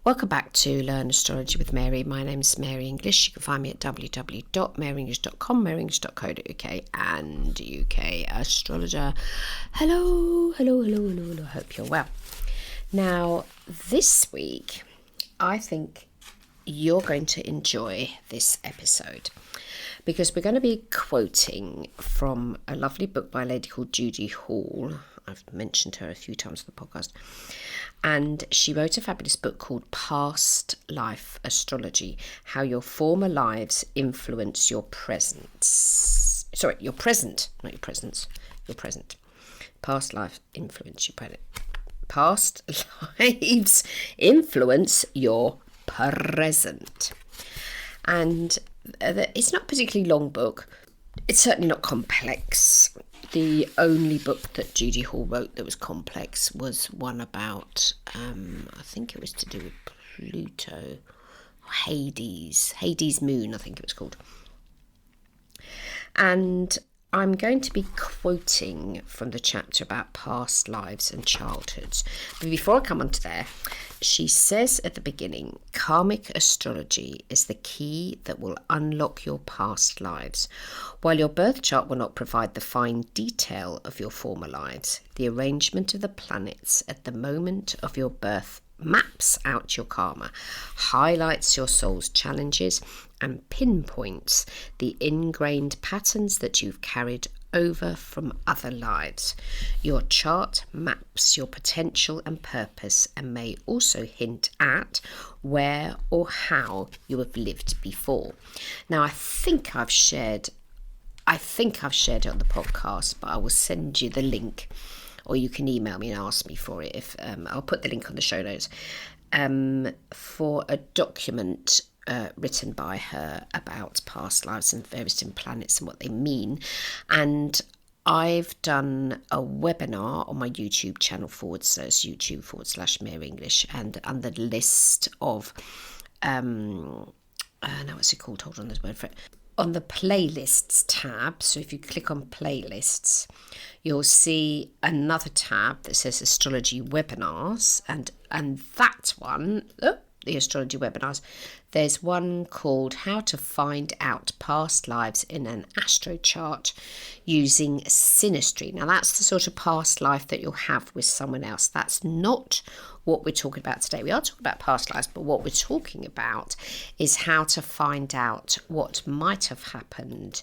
Welcome back to Learn Astrology with Mary. My name is Mary English. You can find me at www.maryenglish.com, maryenglish.co.uk and UK Astrologer. Hello. I hope you're well. Now, this week, I think you're going to enjoy this episode because we're going to be quoting from a lovely book by a lady called Judy Hall. I've mentioned her a few times on the podcast. And she wrote a fabulous book called Past Life Astrology, How Your Former Lives Influence Your Present. Sorry, your present, not your presence, your present. Past life influence your present. Past lives influence your present. And it's not a particularly long book. It's certainly not complex. The only book that Judy Hall wrote that was complex was one about, I think it was to do with Pluto, Hades moon, I think it was called. And I'm going to be quoting from the chapter about past lives and childhoods. But before I come on to there, she says at the beginning, Karmic astrology is the key that will unlock your past lives. While your birth chart will not provide the fine detail of your former lives, the arrangement of the planets at the moment of your birth maps out your karma, highlights your soul's challenges, and pinpoints the ingrained patterns that you've carried over from other lives. Your chart maps your potential and purpose and may also hint at where or how you have lived before. Now, I think I've shared it on the podcast, but I will send you the link, or you can email me and ask me for it. If I'll put the link on the show notes for a document written by her about past lives and various different planets and what they mean. And I've done a webinar on my YouTube channel YouTube/Mary English, and under the list of now what's it called? Hold on, there's a word for it. On the playlists tab, so if you click on playlists, you'll see another tab that says astrology webinars, and that one, the astrology webinars, there's one called How to Find Out Past Lives in an Astro Chart Using Synastry. Now, that's the sort of past life that you'll have with someone else. That's not what we're talking about today. We are talking about past lives, but what we're talking about is how to find out what might have happened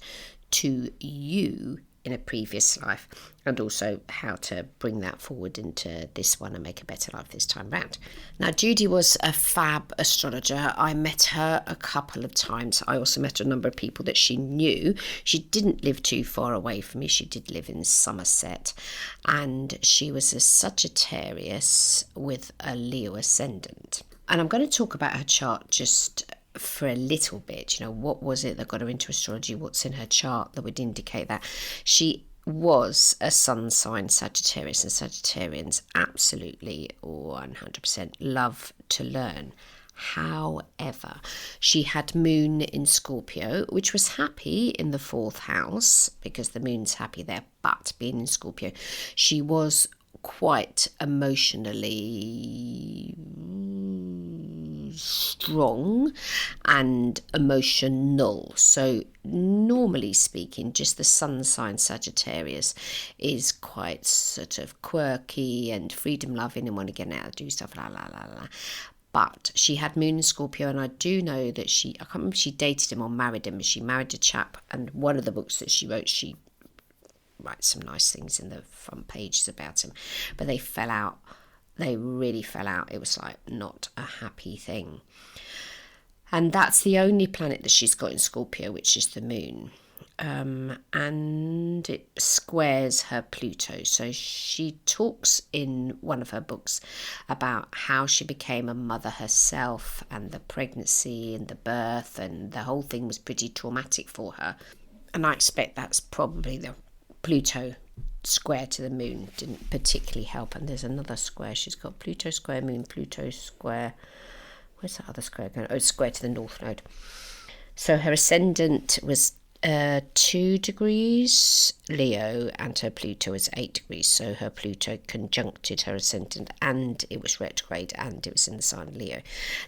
to you in a previous life, and also how to bring that forward into this one and make a better life this time round. Now, Judy was a fab astrologer. I met her a couple of times. I also met a number of people that she knew. She didn't live too far away from me. She did live in Somerset, and she was a Sagittarius with a Leo ascendant. And I'm going to talk about her chart just for a little bit. What was it that got her into astrology? What's in her chart that would indicate that? She was a sun sign Sagittarius, and Sagittarians absolutely 100% love to learn. However, she had moon in Scorpio, which was happy in the 4th house because the moon's happy there, but being in Scorpio, she was quite emotionally strong and emotional. So normally speaking, just the sun sign Sagittarius is quite sort of quirky and freedom loving and want to get out and do stuff, But she had moon in Scorpio, and I do know that I can't remember if she dated him or married him, but she married a chap, and one of the books that she wrote, she writes some nice things in the front pages about him, but they fell out. They really fell out. It was like not a happy thing. And that's the only planet that she's got in Scorpio, which is the moon. And it squares her Pluto. So she talks in one of her books about how she became a mother herself, and the pregnancy and the birth, and the whole thing was pretty traumatic for her. And I expect that's probably the Pluto square to the moon didn't particularly help. And there's another square she's got: Pluto square moon, Pluto square, where's that other square going? Oh, square to the north node. So her ascendant was 2 degrees Leo, and her Pluto is 8 degrees. So her Pluto conjuncted her ascendant, and it was retrograde, and it was in the sign Leo.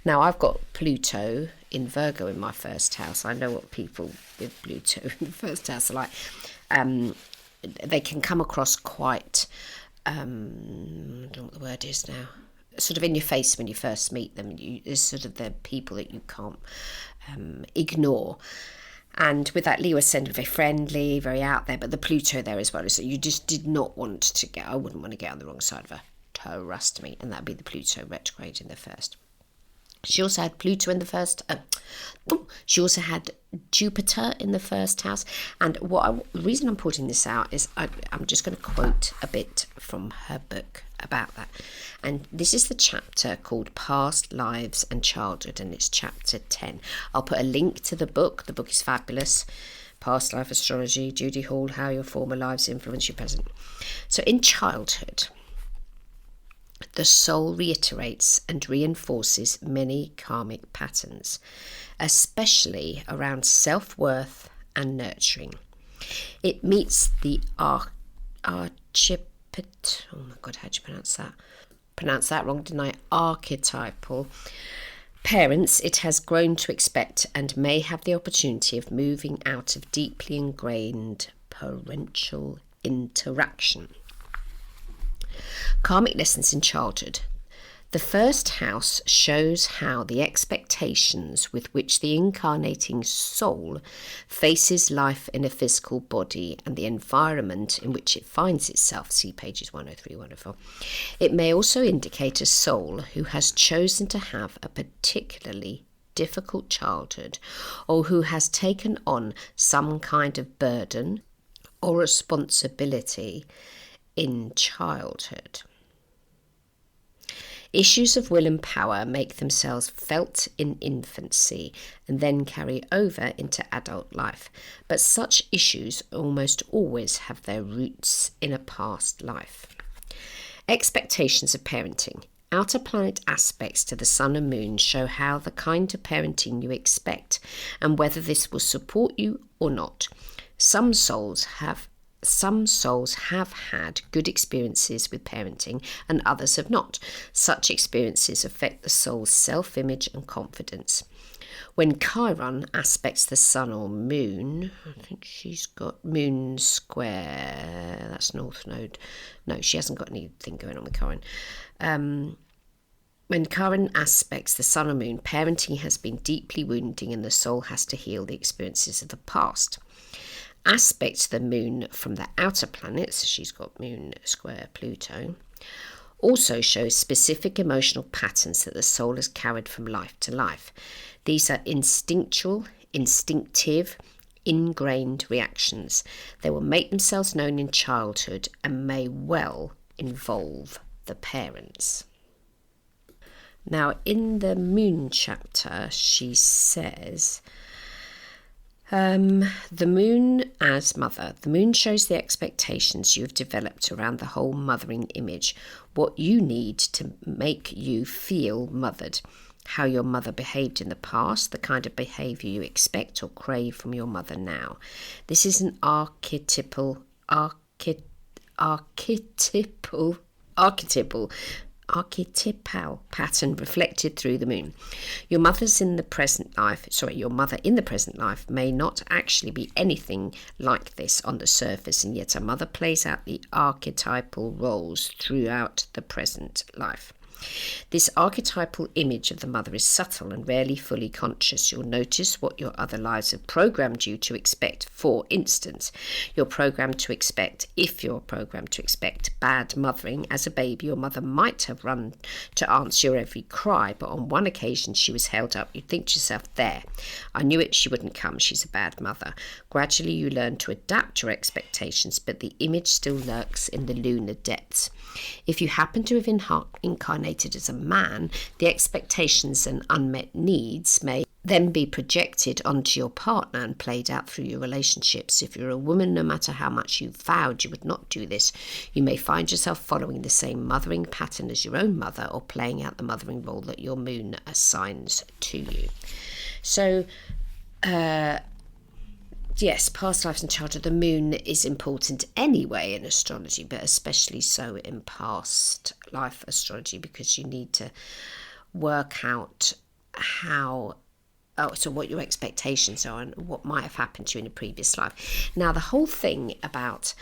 Now, I've got Pluto in Virgo in my first house. I know what people with Pluto in the first house are like. They can come across quite, I don't know what the word is now, sort of in your face when you first meet them. There's sort of the people that you can't ignore. And with that Leo ascendant, very friendly, very out there, but the Pluto there as well, so you just did not want to get, I wouldn't want to get on the wrong side of her, trust me, and that'd be the Pluto retrograde in the first. She also had Pluto in the first. She also had Jupiter in the first house. And the reason I'm putting this out is I'm just going to quote a bit from her book about that. And this is the chapter called Past Lives and Childhood, and it's chapter 10. I'll put a link to the book. The book is fabulous. Past Life Astrology, Judy Hall, How Your Former Lives Influence Your Present. So in childhood, the soul reiterates and reinforces many karmic patterns, especially around self-worth and nurturing. It meets the oh my God, how'd you pronounce that? Pronounced that wrong, didn't I? Archetypal parents it has grown to expect, and may have the opportunity of moving out of deeply ingrained parental interaction. Karmic lessons in childhood. The first house shows how the expectations with which the incarnating soul faces life in a physical body and the environment in which it finds itself. See pages 103, 104. It may also indicate a soul who has chosen to have a particularly difficult childhood, or who has taken on some kind of burden or responsibility in childhood. Issues of will and power make themselves felt in infancy and then carry over into adult life, but such issues almost always have their roots in a past life. Expectations of parenting. Outer planet aspects to the Sun and Moon show how the kind of parenting you expect and whether this will support you or not. Some souls have had good experiences with parenting and others have not. Such experiences affect the soul's self-image and confidence. When Chiron aspects the Sun or Moon, I think she's got Moon square, that's North Node. No, she hasn't got anything going on with Chiron. When Chiron aspects the Sun or Moon, parenting has been deeply wounding and the soul has to heal the experiences of the past. Aspects the Moon from the outer planets, she's got Moon square Pluto, also shows specific emotional patterns that the soul has carried from life to life. These are instinctive, ingrained reactions. They will make themselves known in childhood and may well involve the parents. Now, in the Moon chapter, she says, the Moon as mother. The Moon shows the expectations you have developed around the whole mothering image, what you need to make you feel mothered, how your mother behaved in the past, the kind of behaviour you expect or crave from your mother now. This is an archetypal pattern reflected through the Moon. Your mother in the present life may not actually be anything like this on the surface, and yet a mother plays out the archetypal roles throughout the present life. This archetypal image of the mother is subtle and rarely fully conscious. You'll notice what your other lives have programmed you to expect. For instance, if you're programmed to expect bad mothering as a baby, your mother might have run to answer your every cry, but on one occasion she was held up. You'd think to yourself, there, I knew it, she wouldn't come, she's a bad mother. Gradually you learn to adapt your expectations, but the image still lurks in the lunar depths. If you happen to have incarnated as a man, the expectations and unmet needs may then be projected onto your partner and played out through your relationships. If you're a woman, no matter how much you vowed you would not do this, you may find yourself following the same mothering pattern as your own mother, or playing out the mothering role that your Moon assigns to you. So yes, past lives and childhood. The moon is important anyway in astrology, but especially so in past life astrology, because you need to work out what your expectations are and what might have happened to you in a previous life. Now, the whole thing about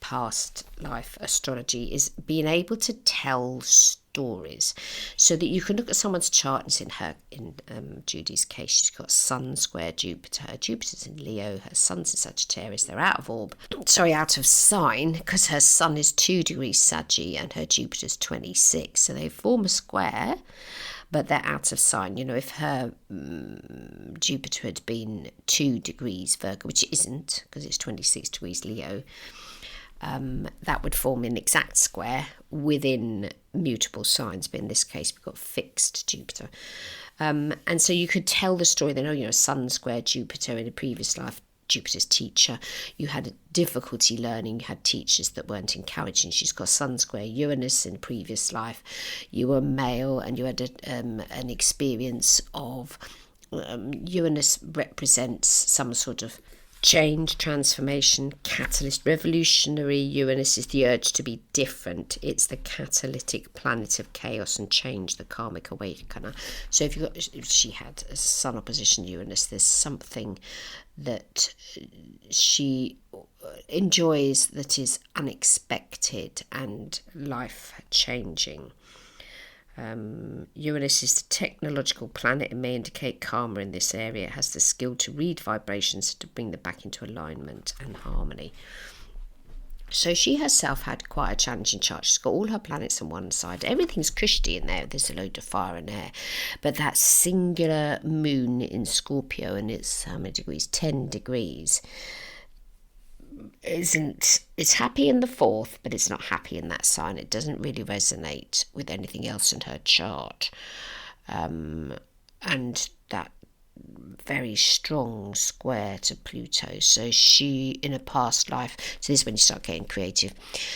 past life astrology is being able to tell stories, so that you can look at someone's chart. And in Judy's case, she's got Sun square Jupiter. Her Jupiter's in Leo, her Sun's in Sagittarius. They're out of sign, because her Sun is 2 degrees Saggy and her Jupiter's 26, so they form a square, but they're out of sign. You know, if her Jupiter had been 2 degrees Virgo, which it isn't because it's 26 degrees Leo, that would form an exact square within mutable signs. But in this case, we've got fixed Jupiter. And so you could tell the story then, Sun square Jupiter in a previous life, Jupiter's teacher. You had a difficulty learning, you had teachers that weren't encouraging. She's got Sun square Uranus in previous life. You were male and you had an experience of Uranus represents some sort of change, transformation, catalyst, revolutionary. Uranus is the urge to be different. It's the catalytic planet of chaos and change, the karmic awakener. So if she had a Sun opposition Uranus, there's something that she enjoys that is unexpected and life changing. Uranus is the technological planet and may indicate karma in this area. It has the skill to read vibrations to bring them back into alignment and harmony. So she herself had quite a challenging chart. She's got all her planets on one side. Everything's cushy in there. There's a load of fire and air. But that singular moon in Scorpio, and it's how many degrees? 10 degrees. It's happy in the 4th, but it's not happy in that sign. It doesn't really resonate with anything else in her chart. And that very strong square to Pluto. So she, in a past life, so this is when you start getting creative.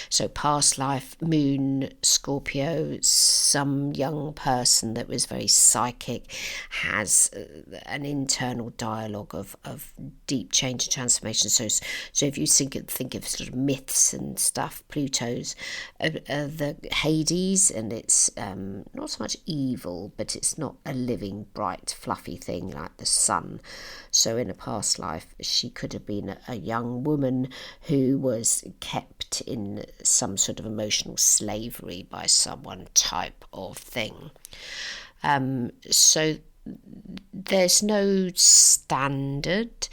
So past life, moon, Scorpio, some young person that was very psychic, has an internal dialogue of deep change and transformation. So if you think of sort of myths and stuff, Pluto's the Hades, and it's not so much evil, but it's not a living, bright, fluffy thing like the sun. So in a past life, she could have been a young woman who was kept in some sort of emotional slavery by someone, type of thing. So there's no standard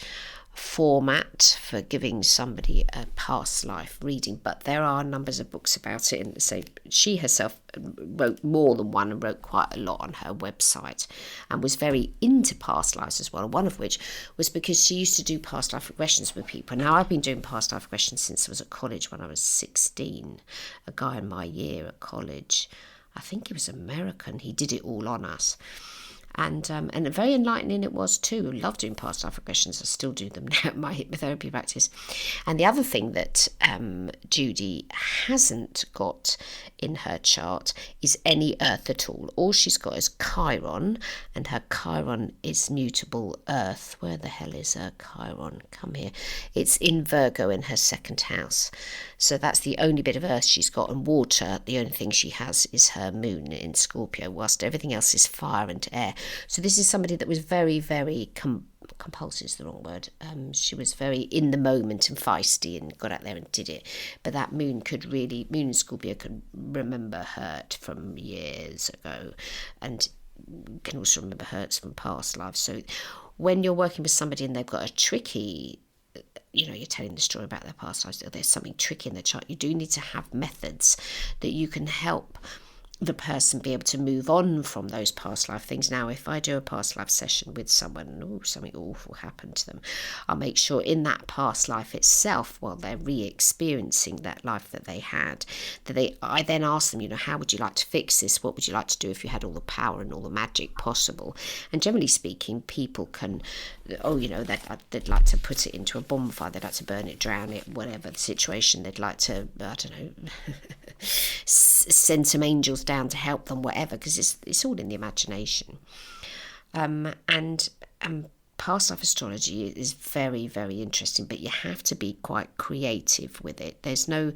format for giving somebody a past life reading, but there are numbers of books about it, and so she herself wrote more than one and wrote quite a lot on her website and was very into past lives as well, one of which was because she used to do past life regressions with people. Now, I've been doing past life regressions since I was at college when I was 16. A guy in my year at college, I think he was American, he did it all on us. And very enlightening it was too. I love doing past life regressions. I still do them now at my hypnotherapy practice. And the other thing that Judy hasn't got in her chart is any Earth at all. All she's got is Chiron, and her Chiron is mutable Earth. Where the hell is her Chiron? Come here. It's in Virgo in her 2nd house. So that's the only bit of Earth she's got. And water, the only thing she has is her moon in Scorpio, whilst everything else is fire and air. So this is somebody that was very, very compulsive is the wrong word. She was very in the moment and feisty and got out there and did it. But that moon in Scorpio could remember hurt from years ago, and can also remember hurts from past lives. So when you're working with somebody and they've got a tricky, you're telling the story about their past lives, there's something tricky in the chart, you do need to have methods that you can help the person be able to move on from those past life things. Now, if I do a past life session with someone, something awful happened to them, I'll make sure in that past life itself, while they're re-experiencing that life that they had, I then ask them, how would you like to fix this? What would you like to do if you had all the power and all the magic possible? And generally speaking, people can, they'd like to put it into a bonfire, they'd like to burn it, drown it, whatever the situation, they'd like to, send some angels down to help them, whatever, because it's all in the imagination. And past life astrology is very, very interesting, but you have to be quite creative with it. There's no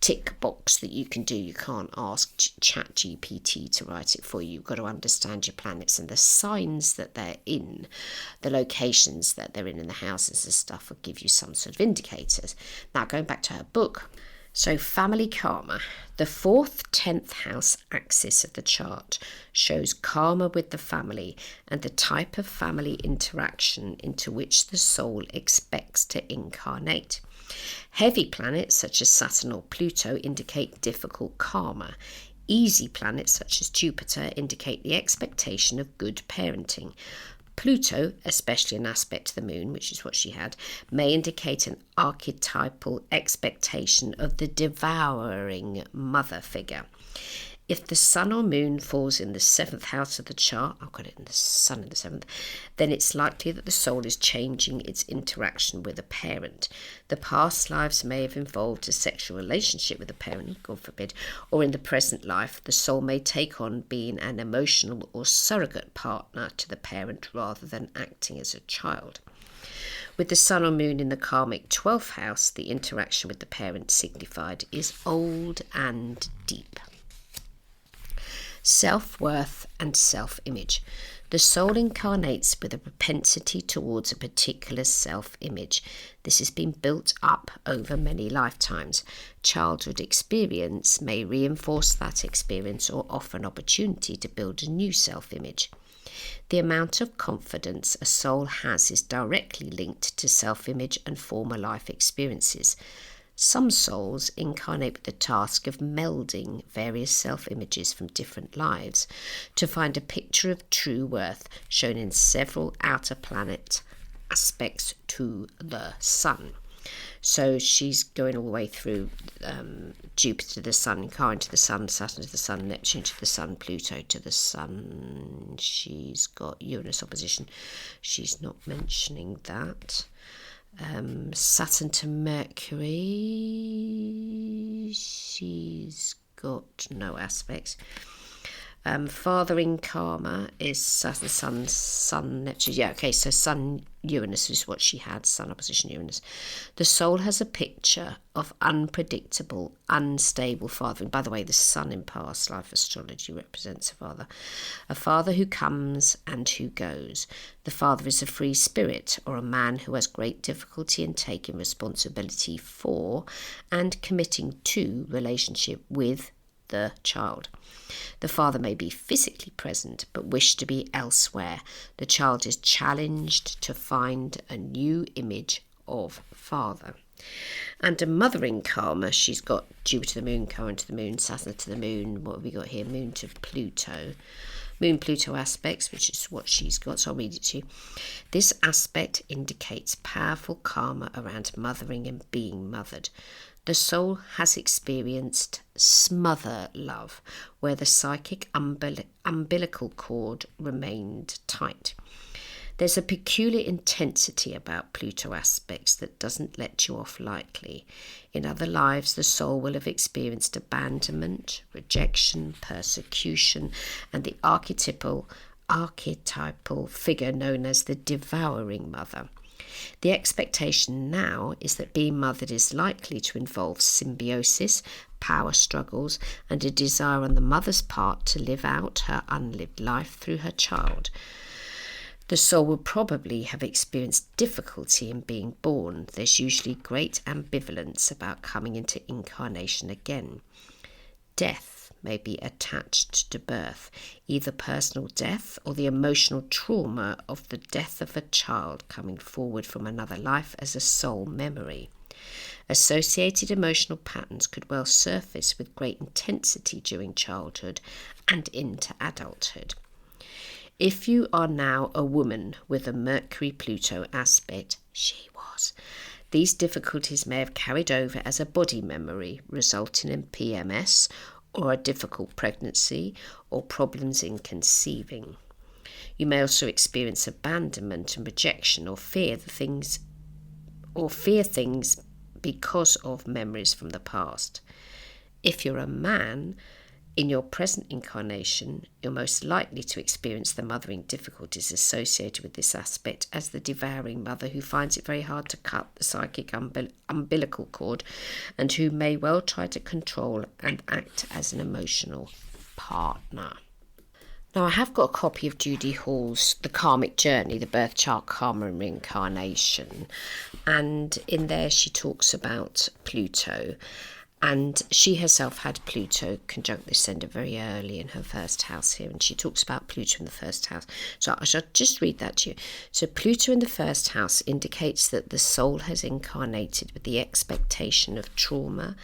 tick box that you can do. You can't ask ChatGPT to write it for you. You've got to understand your planets and the signs that they're in, the locations that they're in the houses and stuff will give you some sort of indicators. Now, going back to her book. So family karma, the 4th, 10th house axis of the chart shows karma with the family and the type of family interaction into which the soul expects to incarnate. Heavy planets such as Saturn or Pluto indicate difficult karma. Easy planets such as Jupiter indicate the expectation of good parenting. Pluto, especially an aspect to the moon, which is what she had, may indicate an archetypal expectation of the devouring mother figure. If the sun or moon falls in the 7th house of the chart, I've got it in the sun in the 7th, then it's likely that the soul is changing its interaction with a parent. The past lives may have involved a sexual relationship with a parent, God forbid, or in the present life, the soul may take on being an emotional or surrogate partner to the parent rather than acting as a child. With the sun or moon in the karmic 12th house, the interaction with the parent signified is old and deep. Self-worth and self-image. The soul incarnates with a propensity towards a particular self-image. This has been built up over many lifetimes. Childhood experience may reinforce that experience or offer an opportunity to build a new self-image. The amount of confidence a soul has is directly linked to self-image and former life experiences. Some souls incarnate with the task of melding various self-images from different lives to find a picture of true worth shown in several outer planet aspects to the sun. So she's going all the way through Jupiter to the sun, Chiron to the sun, Saturn to the sun, Neptune to the sun, Pluto to the sun. She's got Uranus opposition. She's not mentioning that. Saturn to Mercury, she's got no aspects. Father in karma is Saturn, Sun, Neptune. Yeah, okay, so Sun, Uranus is what she had, Sun opposition Uranus. The soul has a picture of unpredictable, unstable fathering. By the way, the Sun in past life astrology represents a father who comes and who goes. The father is a free spirit or a man who has great difficulty in taking responsibility for and committing to relationship with the child. The father may be physically present but wish to be elsewhere. The child is challenged to find a new image of father. And a mother in karma, she's got Jupiter to the moon, Chiron to the moon, Saturn to the moon. What have we got here? Moon to Pluto. Moon-Pluto aspects, which is what she's got, so I'll read it to you. This aspect indicates powerful karma around mothering and being mothered. The soul has experienced smother love, where the psychic umbilical cord remained tight. There's a peculiar intensity about Pluto aspects that doesn't let you off lightly. In other lives, the soul will have experienced abandonment, rejection, persecution, and the archetypal figure known as the devouring mother. The expectation now is that being mothered is likely to involve symbiosis, power struggles, and a desire on the mother's part to live out her unlived life through her child. The soul will probably have experienced difficulty in being born. There's usually great ambivalence about coming into incarnation again. Death may be attached to birth, either personal death or the emotional trauma of the death of a child coming forward from another life as a soul memory. Associated emotional patterns could well surface with great intensity during childhood and into adulthood. If you are now a woman with a Mercury-Pluto aspect, she was, these difficulties may have carried over as a body memory, resulting in PMS or a difficult pregnancy or problems in conceiving. You may also experience abandonment and rejection or fear things because of memories from the past. If you're a man, In your present incarnation, you're most likely to experience the mothering difficulties associated with this aspect as the devouring mother who finds it very hard to cut the psychic umbilical cord and who may well try to control and act as an emotional partner. Now, I have got a copy of Judy Hall's The Karmic Journey, the birth chart, karma and reincarnation, and in there she talks about Pluto. And she herself had Pluto conjunct the ascendant very early in her first house here. And she talks about Pluto in the first house. So I shall just read that to you. So Pluto in the first house indicates that the soul has incarnated with the expectation of trauma,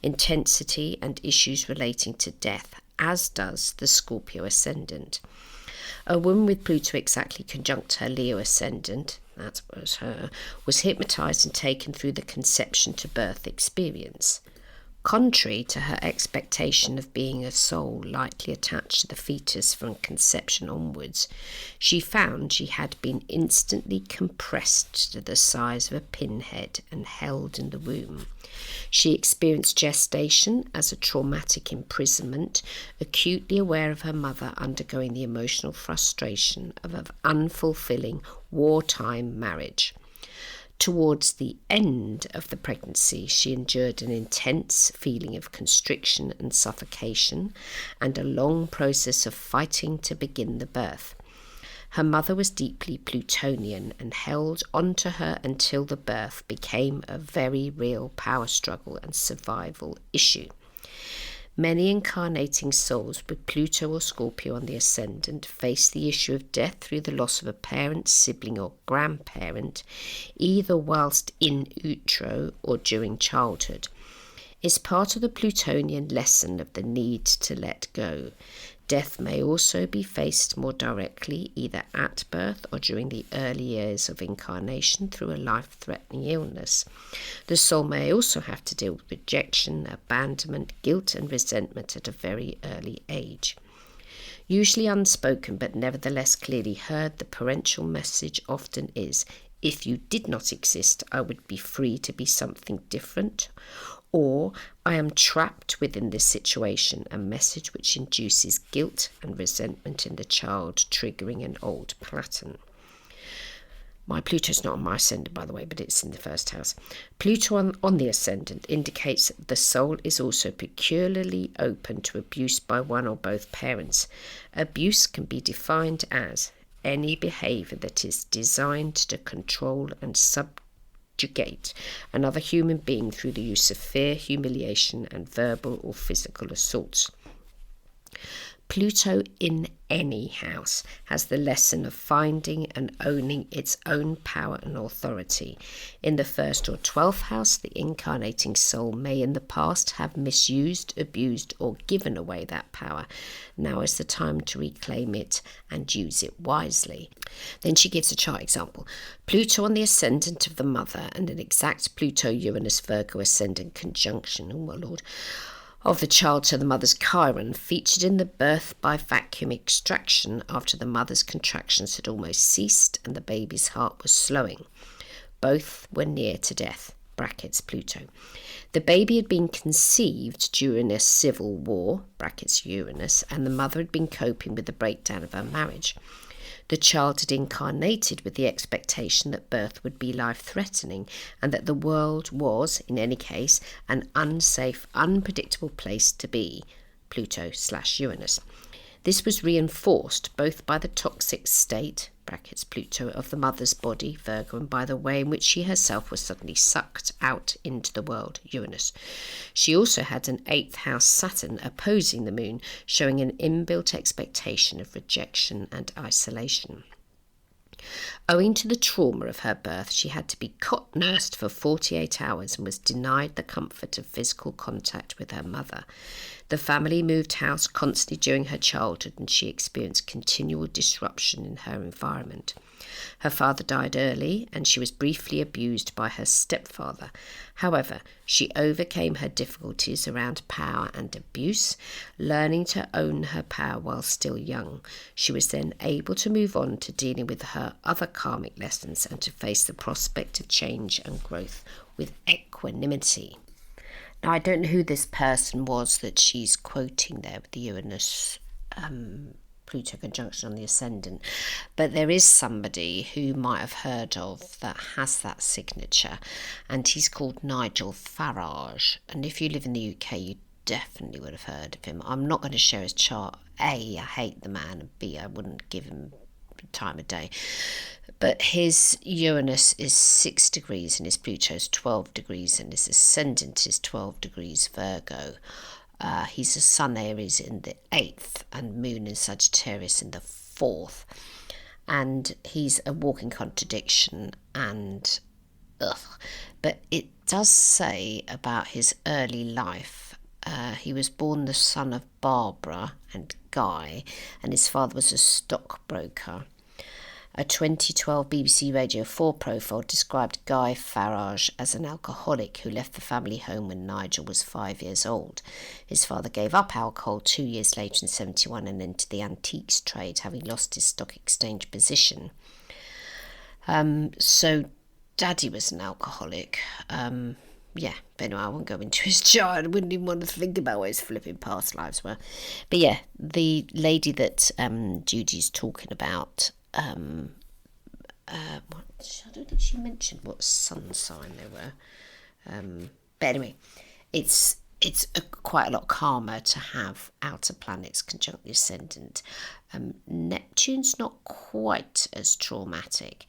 intensity, and issues relating to death, as does the Scorpio ascendant. A woman with Pluto exactly conjunct her Leo ascendant, that was her, was hypnotised and taken through the conception to birth experience. Contrary to her expectation of being a soul lightly attached to the fetus from conception onwards, she found she had been instantly compressed to the size of a pinhead and held in the womb. She experienced gestation as a traumatic imprisonment, acutely aware of her mother undergoing the emotional frustration of an unfulfilling wartime marriage. Towards the end of the pregnancy, she endured an intense feeling of constriction and suffocation and a long process of fighting to begin the birth. Her mother was deeply Plutonian and held onto her until the birth became a very real power struggle and survival issue. Many incarnating souls with Pluto or Scorpio on the ascendant face the issue of death through the loss of a parent, sibling or grandparent, either whilst in utero or during childhood. It's part of the Plutonian lesson of the need to let go. Death may also be faced more directly either at birth or during the early years of incarnation through a life-threatening illness. The soul may also have to deal with rejection, abandonment, guilt and resentment at a very early age. Usually unspoken but nevertheless clearly heard, the parental message often is, if you did not exist, I would be free to be something different, or I am trapped within this situation, a message which induces guilt and resentment in the child, triggering an old pattern. My Pluto's not on my ascendant, by the way, but it's in the first house. Pluto on the ascendant indicates that the soul is also peculiarly open to abuse by one or both parents. Abuse can be defined as any behaviour that is designed to control and subjugate another human being through the use of fear, humiliation, and verbal or physical assaults. Pluto in any house has the lesson of finding and owning its own power and authority. In the first or 12th house, the incarnating soul may in the past have misused, abused, or given away that power. Now is the time to reclaim it and use it wisely. Then she gives a chart example. Pluto on the ascendant of the mother and an exact Pluto-Uranus-Virgo ascendant conjunction, oh my lord, of the child to the mother's Chiron featured in the birth by vacuum extraction after the mother's contractions had almost ceased and the baby's heart was slowing. Both were near to death, brackets Pluto. The baby had been conceived during a civil war, brackets Uranus, and the mother had been coping with the breakdown of her marriage. The child had incarnated with the expectation that birth would be life-threatening and that the world was, in any case, an unsafe, unpredictable place to be, Pluto/Uranus. This was reinforced both by the toxic state, brackets Pluto, of the mother's body, Virgo, and by the way in which she herself was suddenly sucked out into the world, Uranus. She also had an 8th house Saturn opposing the moon, showing an inbuilt expectation of rejection and isolation. Owing to the trauma of her birth, she had to be cot-nursed for 48 hours and was denied the comfort of physical contact with her mother. The family moved house constantly during her childhood and she experienced continual disruption in her environment. Her father died early and she was briefly abused by her stepfather. However, she overcame her difficulties around power and abuse, learning to own her power while still young. She was then able to move on to dealing with her other karmic lessons and to face the prospect of change and growth with equanimity. Now, I don't know who this person was that she's quoting there with the Uranus Pluto conjunction on the ascendant, but there is somebody who you might have heard of that has that signature, and he's called Nigel Farage. And if you live in the UK, you definitely would have heard of him. I'm not going to share his chart. A, I hate the man, and B, I wouldn't give him time of day. But his Uranus is 6 degrees and his Pluto is 12 degrees and his ascendant is 12 degrees Virgo. He's a Sun Aries in the 8th and Moon in Sagittarius in the 4th. And he's a walking contradiction, and but it does say about his early life. He was born the son of Barbara and Guy, and his father was a stockbroker. A 2012 BBC Radio 4 profile described Guy Farage as an alcoholic who left the family home when Nigel was 5 years old. His father gave up alcohol 2 years later in 1971 and entered the antiques trade, having lost his stock exchange position. So Daddy was an alcoholic. Yeah, but anyway, I won't go into his chart. I wouldn't even want to think about what his flipping past lives were. But yeah, the lady that Judy's talking about, I don't think she mentioned what sun sign they were. But anyway, it's quite a lot calmer to have outer planets conjunct the ascendant. Neptune's not quite as traumatic.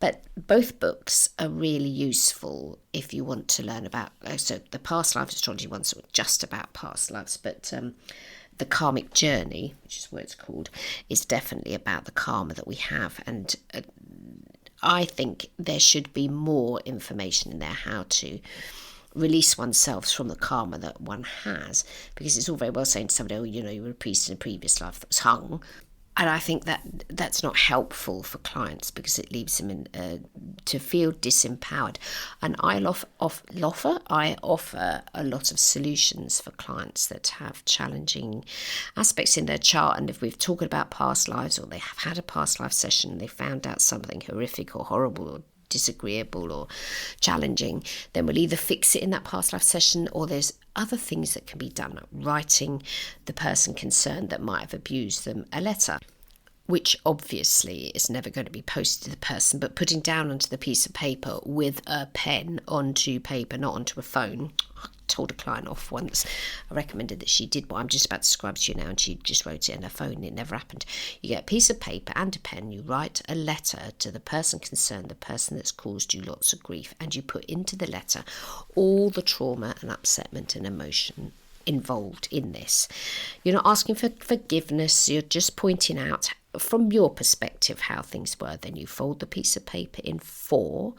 But both books are really useful if you want to learn about, so the past life astrology one's just about past lives, but the Karmic journey, which is what it's called, is definitely about the karma that we have. And I think there should be more information in there how to release oneself from the karma that one has, because it's all very well saying to somebody, oh, you know, you were a priest in a previous life that was hung. And I think that that's not helpful for clients, because it leaves them in, to feel disempowered. And I offer a lot of solutions for clients that have challenging aspects in their chart. And if we've talked about past lives, or they have had a past life session, they found out something horrific or horrible or disagreeable or challenging, then we'll either fix it in that past life session, or there's other things that can be done, like writing the person concerned that might have abused them a letter, which obviously is never going to be posted to the person, but putting down onto the piece of paper with a pen onto paper, not onto a phone. I told a client off once, I recommended that she did what I'm just about to describe to you now, and she just wrote it in her phone. It never happened. You get a piece of paper and a pen, you write a letter to the person concerned, the person that's caused you lots of grief, and you put into the letter all the trauma and upsetment and emotion involved in this. You're not asking for forgiveness, you're just pointing out from your perspective how things were. Then you fold the piece of paper in 4,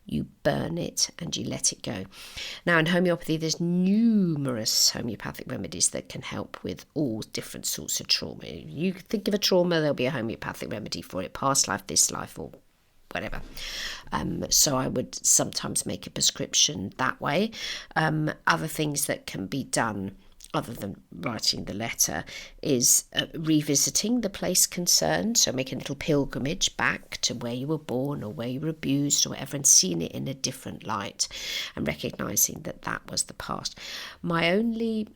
you burn it, and you let it go. Now, in homeopathy, there's numerous homeopathic remedies that can help with all different sorts of trauma. If you think of a trauma, there'll be a homeopathic remedy for it, past life, this life, or whatever. So I would sometimes make a prescription that way. Other things that can be done, other than writing the letter, is revisiting the place concerned. So making a little pilgrimage back to where you were born or where you were abused or whatever, and seeing it in a different light and recognising that that was the past. My only,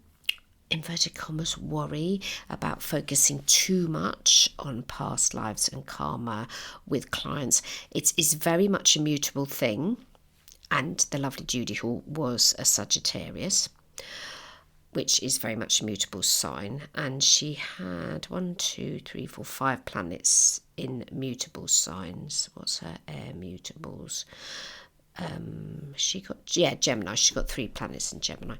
inverted commas, worry about focusing too much on past lives and karma with clients, it's very much a mutable thing. And the lovely Judy, who was a Sagittarius, which is very much a mutable sign, and she had 5 planets in mutable signs. What's her air mutables? Gemini. She's got 3 planets in Gemini.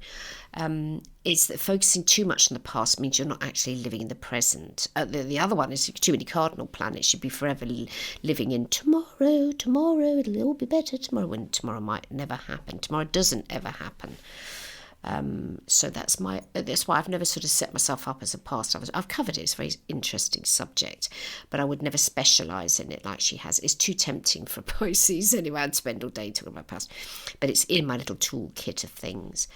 Is that focusing too much on the past means you're not actually living in the present. The other one is too many cardinal planets. You'd be forever living in tomorrow, it'll all be better tomorrow, when tomorrow might never happen. Tomorrow doesn't ever happen. So that's why I've never sort of set myself up as a past. I've covered it. It's a very interesting subject, but I would never specialise in it like she has. It's too tempting for Pisces anyway. I'd spend all day talking about past, but it's in my little toolkit of things.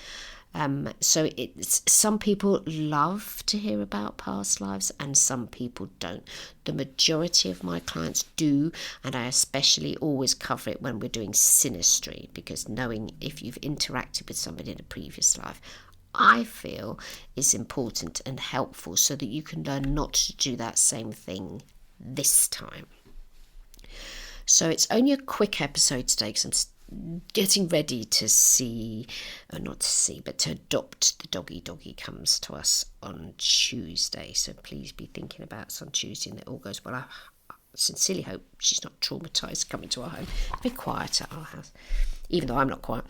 So some people love to hear about past lives and some people don't. The majority of my clients do, and I especially always cover it when we're doing synastry, because knowing if you've interacted with somebody in a previous life, I feel is important and helpful so that you can learn not to do that same thing this time. So it's only a quick episode today because I'm getting ready to see, or not to see, but to adopt the doggy. Doggy comes to us on Tuesday, so please be thinking about us on Tuesday and that all goes well. I sincerely hope she's not traumatised coming to our home. It's a bit quiet at our house, even though I'm not quiet.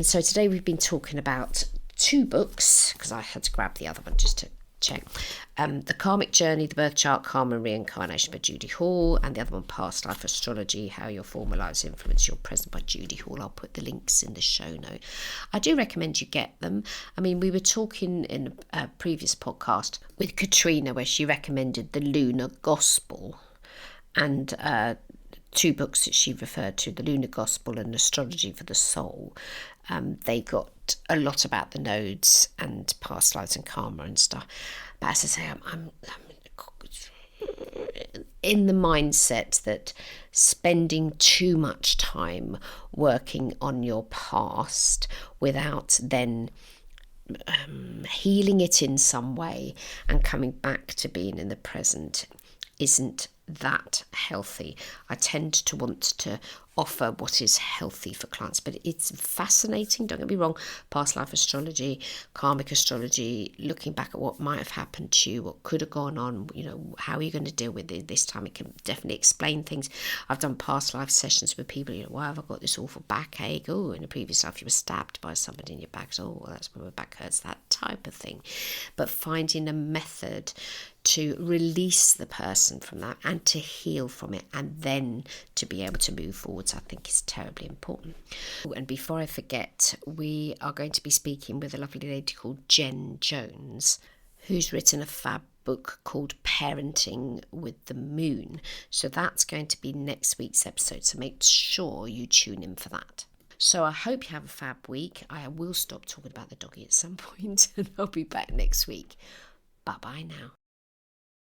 So today we've been talking about 2 books, because I had to grab the other one just to check. The Karmic Journey, The Birth Chart, Karma and Reincarnation by Judy Hall, and the other one, Past Life Astrology, How Your Former Lives Influence Your Present by Judy Hall. I'll put the links in the show note. I do recommend you get them. I mean, we were talking in a previous podcast with Katrina where she recommended the Lunar Gospel, and 2 books that she referred to, The Lunar Gospel and Astrology for the Soul. They got a lot about the nodes and past lives and karma and stuff. But as I say, I'm in the mindset that spending too much time working on your past without then healing it in some way and coming back to being in the present isn't that healthy. I tend to want to offer what is healthy for clients, but it's fascinating, don't get me wrong. Past life astrology, karmic astrology, looking back at what might have happened to you, what could have gone on, how are you going to deal with it this time? It can definitely explain things. I've done past life sessions with people, why have I got this awful backache? Oh, in a previous life you were stabbed by somebody in your back, so that's why my back hurts, that type of thing. But finding a method to release the person from that and to heal from it and then to be able to move forwards, I think is terribly important. And before I forget, we are going to be speaking with a lovely lady called Jen Jones, who's written a fab book called Parenting with the Moon. So that's going to be next week's episode, so make sure you tune in for that. So I hope you have a fab week. I will stop talking about the doggy at some point and I'll be back next week. Bye-bye now.